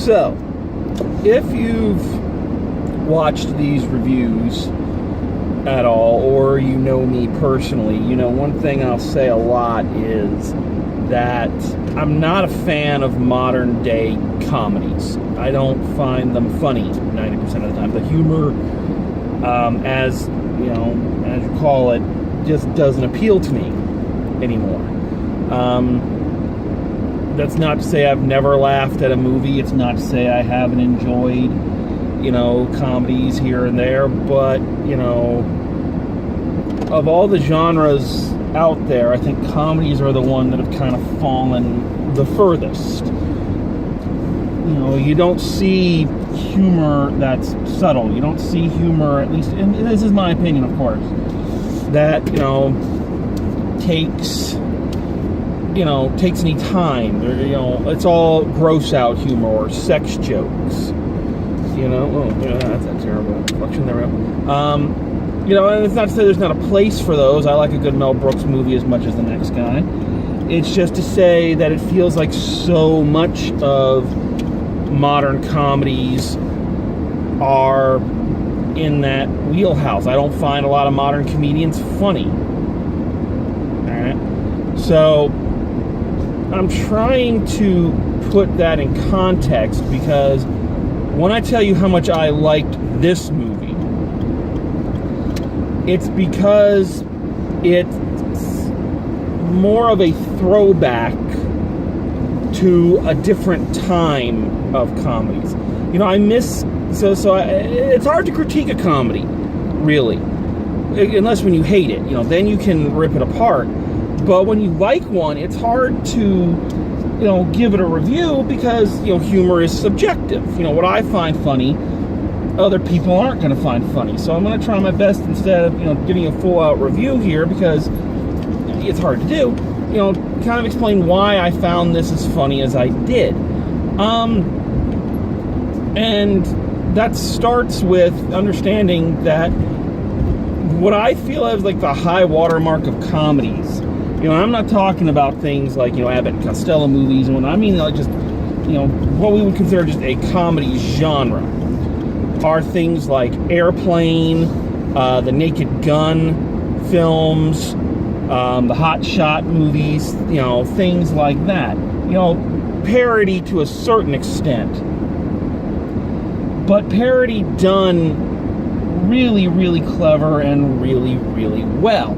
So, if you've watched these reviews at all, or you know me personally, one thing I'll say a lot is that I'm not a fan of modern day comedies. I don't find them funny 90% of the time. The humor, as you call it, just doesn't appeal to me anymore. That's not to say I've never laughed at a movie. It's not to say I haven't enjoyed, comedies here and there. But, of all the genres out there, I think comedies are the one that have kind of fallen the furthest. You don't see humor that's subtle. You don't see humor, at least, and this is my opinion, of course, that, takes any time. It's all gross out humor or sex jokes. That's a terrible reflection there. And it's not to say there's not a place for those. I like a good Mel Brooks movie as much as the next guy. It's just to say that it feels like so much of modern comedies are in that wheelhouse. I don't find a lot of modern comedians funny. Alright? So, I'm trying to put that in context, because when I tell you how much I liked this movie, it's because it's more of a throwback to a different time of comedies. It's hard to critique a comedy, really, unless when you hate it. Then you can rip it apart. But when you like one, it's hard to, give it a review, because, humor is subjective. What I find funny, other people aren't going to find funny. So I'm going to try my best, instead of, giving a full-out review here, because it's hard to do, kind of explain why I found this as funny as I did. And that starts with understanding that what I feel is like the high watermark of comedies. I'm not talking about things like, Abbott and Costello movies, and I mean like just, what we would consider just a comedy genre are things like Airplane, the Naked Gun films, the Hot Shot movies, things like that. Parody to a certain extent, but parody done really, really clever and really, really well.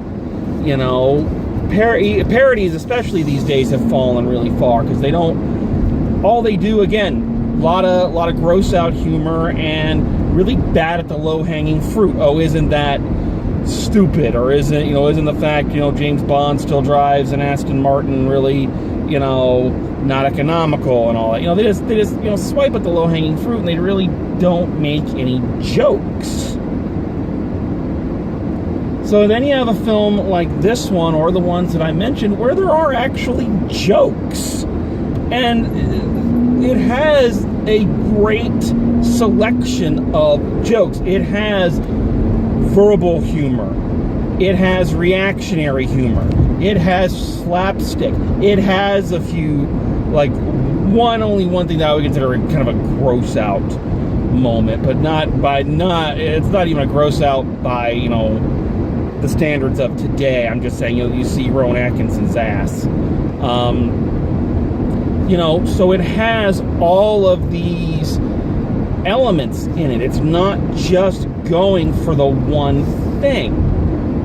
Parodies, especially these days, have fallen really far, because all they do, again, a lot of gross out humor and really bad at the low-hanging fruit. Oh, isn't that stupid? Or isn't the fact, James Bond still drives an Aston Martin really, not economical and all that. They just swipe at the low-hanging fruit, and they really don't make any jokes. So then you have a film like this one, or the ones that I mentioned, where there are actually jokes. And it has a great selection of jokes. It has verbal humor. It has reactionary humor. It has slapstick. It has a few, only one thing that I would consider kind of a gross out moment, but it's not even a gross out by, the standards of today. I'm just saying, you see Rowan Atkinson's ass. So it has all of these elements in it. It's not just going for the one thing,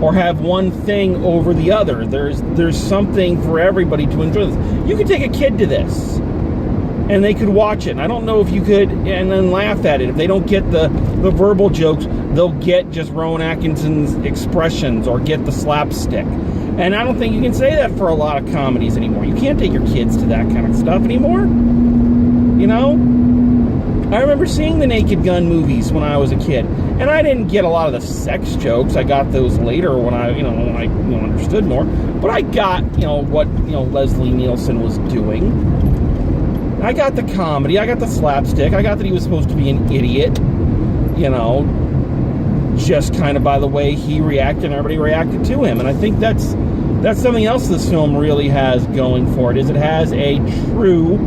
or have one thing over the other. There's something for everybody to enjoy this. You could take a kid to this, and they could watch it. And I don't know if you could, and then laugh at it. If they don't get the verbal jokes, they'll get just Rowan Atkinson's expressions, or get the slapstick. And I don't think you can say that for a lot of comedies anymore. You can't take your kids to that kind of stuff anymore. I remember seeing the Naked Gun movies when I was a kid, and I didn't get a lot of the sex jokes. I got those later when I understood more. But I got, what, Leslie Nielsen was doing. I got the comedy, I got the slapstick, I got that he was supposed to be an idiot, just kind of by the way he reacted, and everybody reacted to him. And I think that's something else this film really has going for it, is it has a true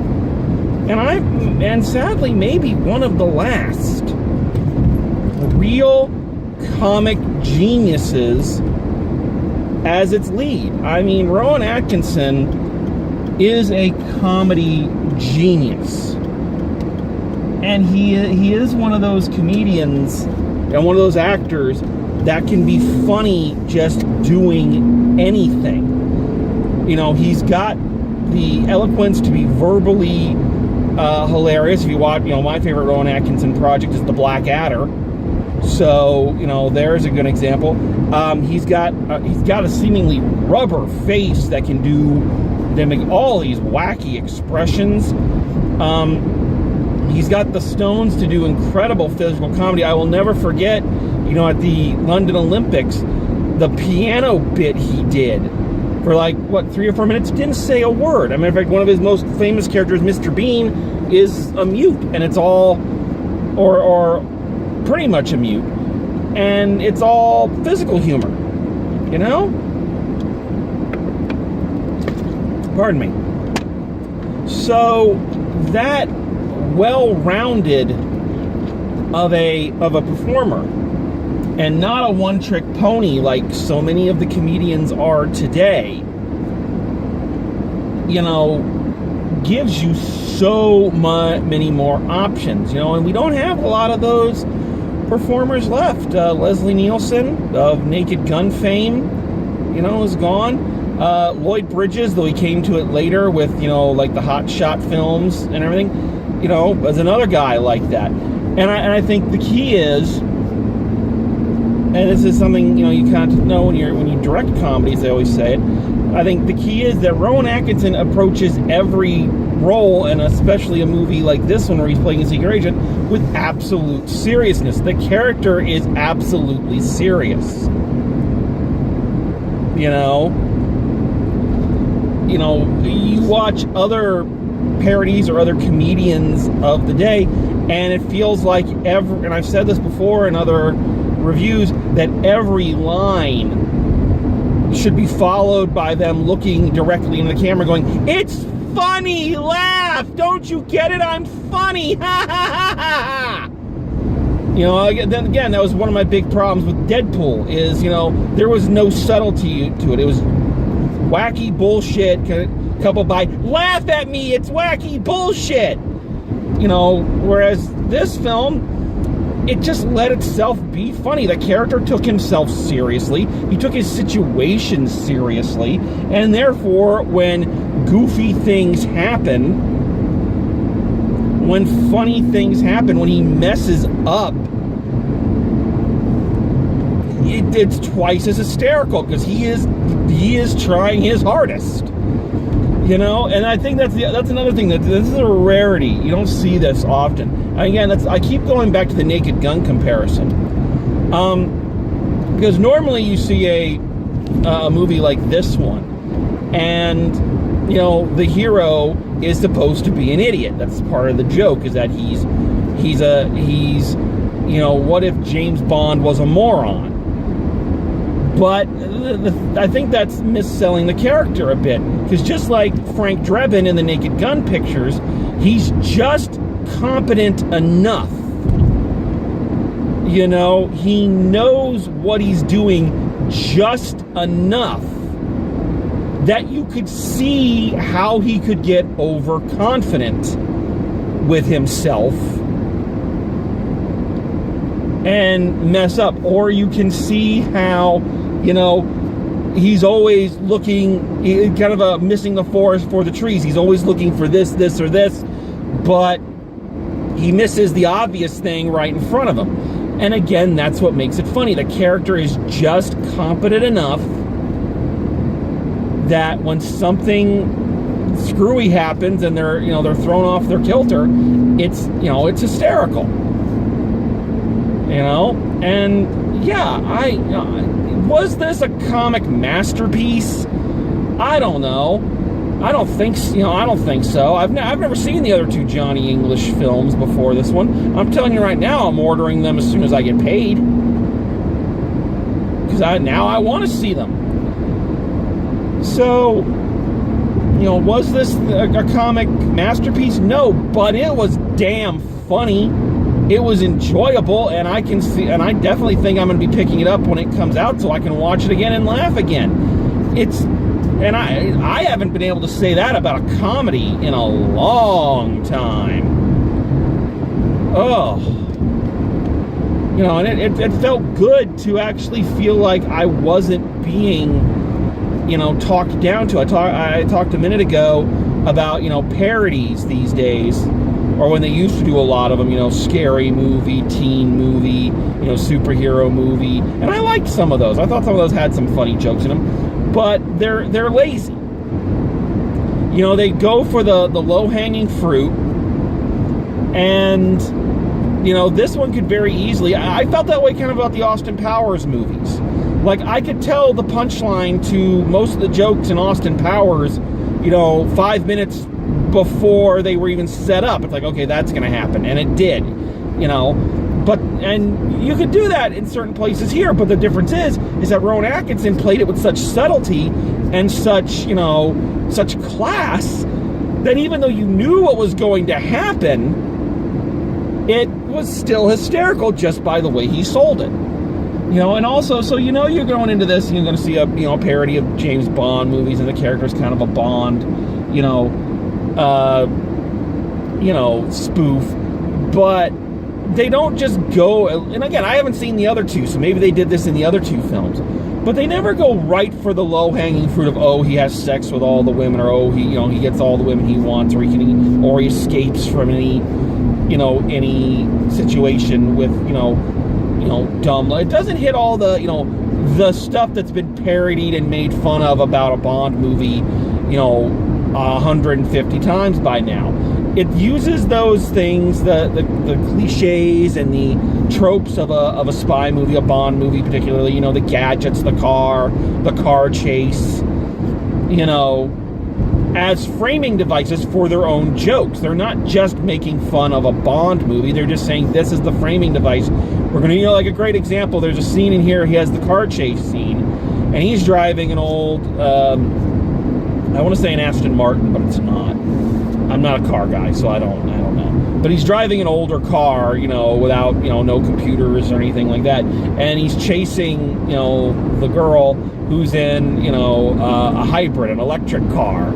and sadly maybe one of the last real comic geniuses as its lead. I mean, Rowan Atkinson is a comedy genius, and he is one of those comedians and one of those actors that can be funny just doing anything. You know, he's got the eloquence to be verbally hilarious. If you watch, you know, my favorite Rowan Atkinson project is The Black Adder. So, you know, there's a good example. He's got a seemingly rubber face that can make all these wacky expressions. He's got the stones to do incredible physical comedy. I will never forget, you know, at the London Olympics, the piano bit he did for like, 3 or 4 minutes, didn't say a word. I mean, in fact, one of his most famous characters, Mr. Bean, is a mute, and it's all, or pretty much a mute, and it's all physical humor, you know? Pardon me. So, that well-rounded of a performer, and not a one-trick pony like so many of the comedians are today, you know, gives you so many more options, you know, and we don't have a lot of those performers left. Leslie Nielsen of Naked Gun fame, you know, is gone. Lloyd Bridges, though he came to it later with, you know, like the Hot Shot films and everything, you know, as another guy like that. And I think the key is, and this is something, you know, you kind of know when you direct comedies, they always say it, I think the key is that Rowan Atkinson approaches every role, and especially a movie like this one where he's playing a secret agent, with absolute seriousness. The character is absolutely serious. You know, you watch other parodies or other comedians of the day, and it feels like and I've said this before in other reviews, that every line should be followed by them looking directly into the camera going, "It's funny, laugh, don't you get it, I'm funny, ha ha ha ha." You know, then again, that was one of my big problems with Deadpool, is, you know, there was no subtlety to it. It was wacky bullshit, coupled by, laugh at me, it's wacky bullshit. You know, whereas this film, it just let itself be funny. The character took himself seriously. He took his situation seriously. And therefore, when goofy things happen, when funny things happen, when he messes up, it's twice as hysterical, because he is trying his hardest. You know, and I think that's another thing, that this is a rarity. You don't see this often. Again, I keep going back to the Naked Gun comparison, because normally you see a movie like this one, and, you know, the hero is supposed to be an idiot. That's part of the joke, is that he's you know, what if James Bond was a moron? But I think that's misselling the character a bit, because just like Frank Drebin in the Naked Gun pictures, he's just competent enough. You know, he knows what he's doing just enough that you could see how he could get overconfident with himself and mess up. Or you can see how, you know, he's always looking, kind of missing the forest for the trees. He's always looking for this, or this, but he misses the obvious thing right in front of him. And again, that's what makes it funny. The character is just competent enough that when something screwy happens and they're thrown off their kilter, it's hysterical. You know? And yeah, was this a comic masterpiece? I don't know. I don't think so. I've never seen the other two Johnny English films before this one. I'm telling you right now, I'm ordering them as soon as I get paid, because now I want to see them. So, was this a comic masterpiece? No, but it was damn funny. It was enjoyable, and I definitely think I'm going to be picking it up when it comes out so I can watch it again and laugh again. And I haven't been able to say that about a comedy in a long time. Oh. And it felt good to actually feel like I wasn't being, talked down to. I talked a minute ago about, parodies these days, or when they used to do a lot of them, scary movie, teen movie, superhero movie. And I liked some of those. I thought some of those had some funny jokes in them, but they're lazy. They go for the low-hanging fruit, and this one could very easily... I felt that way kind of about the Austin Powers movies. Like, I could tell the punchline to most of the jokes in Austin Powers, 5 minutes before they were even set up. It's like, okay, that's going to happen. And it did, And you could do that in certain places here, but the difference is that Rowan Atkinson played it with such subtlety and such, such class that even though you knew what was going to happen, it was still hysterical just by the way he sold it. And also, so you're going into this and you're going to see a parody of James Bond movies, and the character's kind of a Bond, spoof. But they don't just go, and again, I haven't seen the other two, so maybe they did this in the other two films, but they never go right for the low-hanging fruit of, oh, he has sex with all the women, or oh, he gets all the women he wants, or he escapes from any situation with, dumb. It doesn't hit all the, the stuff that's been parodied and made fun of about a Bond movie, 150 times by now. It uses those things, the cliches and the tropes of a spy movie, a Bond movie particularly, the gadgets, the car chase, as framing devices for their own jokes. They're not just making fun of a Bond movie. They're just saying, this is the framing device. We're going to, like a great example, there's a scene in here, he has the car chase scene, and he's driving an old, I want to say an Aston Martin, but it's not. I'm not a car guy, so I don't know. But he's driving an older car, without, no computers or anything like that. And he's chasing, the girl who's in, a hybrid, an electric car.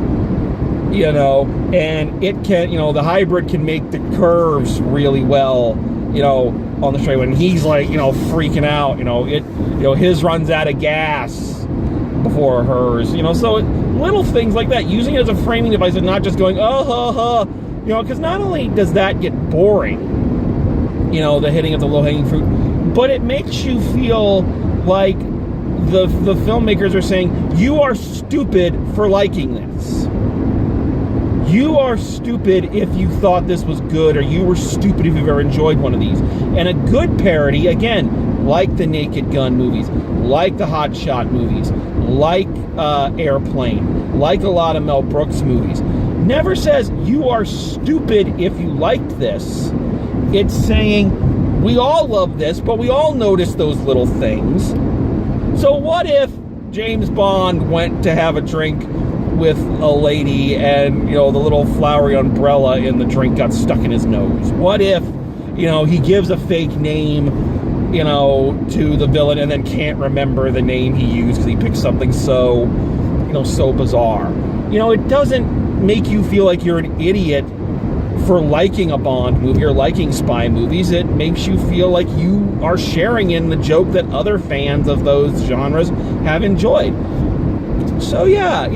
And it can, the hybrid can make the curves really well, on the straightaway. And he's like, freaking out, his runs out of gas before hers, so little things like that, using it as a framing device and not just going, because not only does that get boring, the hitting of the low-hanging fruit, but it makes you feel like the filmmakers are saying, you are stupid for liking this. You are stupid if you thought this was good, or you were stupid if you've ever enjoyed one of these. And a good parody, again, like the Naked Gun movies, like the Hot Shot movies, like Airplane, like a lot of Mel Brooks movies, never says you are stupid if you liked this. It's saying we all love this, but we all notice those little things. So what if James Bond went to have a drink with a lady and, the little flowery umbrella in the drink got stuck in his nose? What if, he gives a fake name, to the villain and then can't remember the name he used because he picked something so, so bizarre? It doesn't make you feel like you're an idiot for liking a Bond movie or liking spy movies. It makes you feel like you are sharing in the joke that other fans of those genres have enjoyed. So yeah,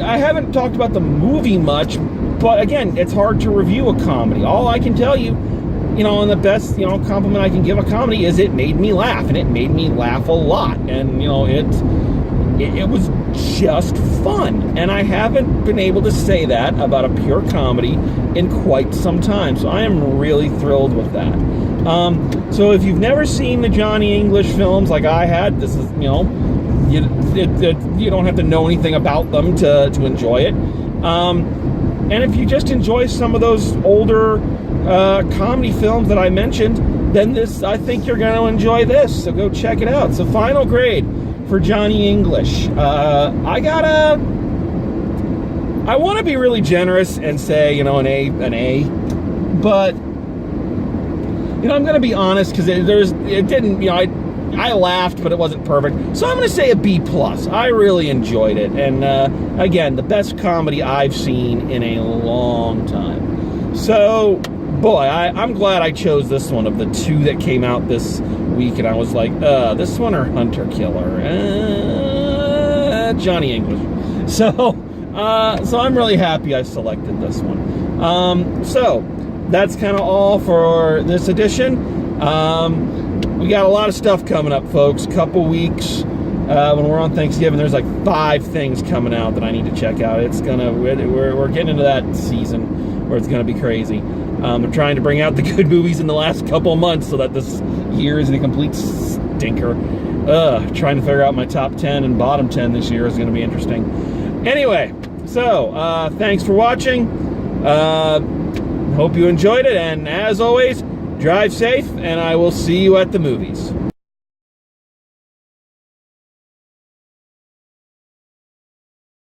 I haven't talked about the movie much, but again, it's hard to review a comedy. All I can tell you, and the best, compliment I can give a comedy is it made me laugh, and it made me laugh a lot. And, it was just fun. And I haven't been able to say that about a pure comedy in quite some time. So I am really thrilled with that. So if you've never seen the Johnny English films like I had, this is, you don't have to know anything about them to enjoy it. And if you just enjoy some of those older comedy films that I mentioned, then I think you're going to enjoy this. So go check it out. So final grade for Johnny English. I want to be really generous and say, an A, but I'm going to be honest, because it didn't, I laughed, but it wasn't perfect. So I'm going to say a B+. I really enjoyed it. And again, the best comedy I've seen in a long time. So, boy, I'm glad I chose this one of the two that came out this week. And I was like, this one or Hunter Killer? Johnny English. So I'm really happy I selected this one. So that's kind of all for this edition. We got a lot of stuff coming up, folks. Couple weeks when we're on Thanksgiving, there's like 5 things coming out that I need to check out. We're getting into that season where it's gonna be crazy. I'm trying to bring out the good movies in the last couple months so that this year isn't a complete stinker. Trying to figure out my top 10 and bottom 10 this year is gonna be interesting. Anyway, so thanks for watching. Hope you enjoyed it, and as always, drive safe, and I will see you at the movies.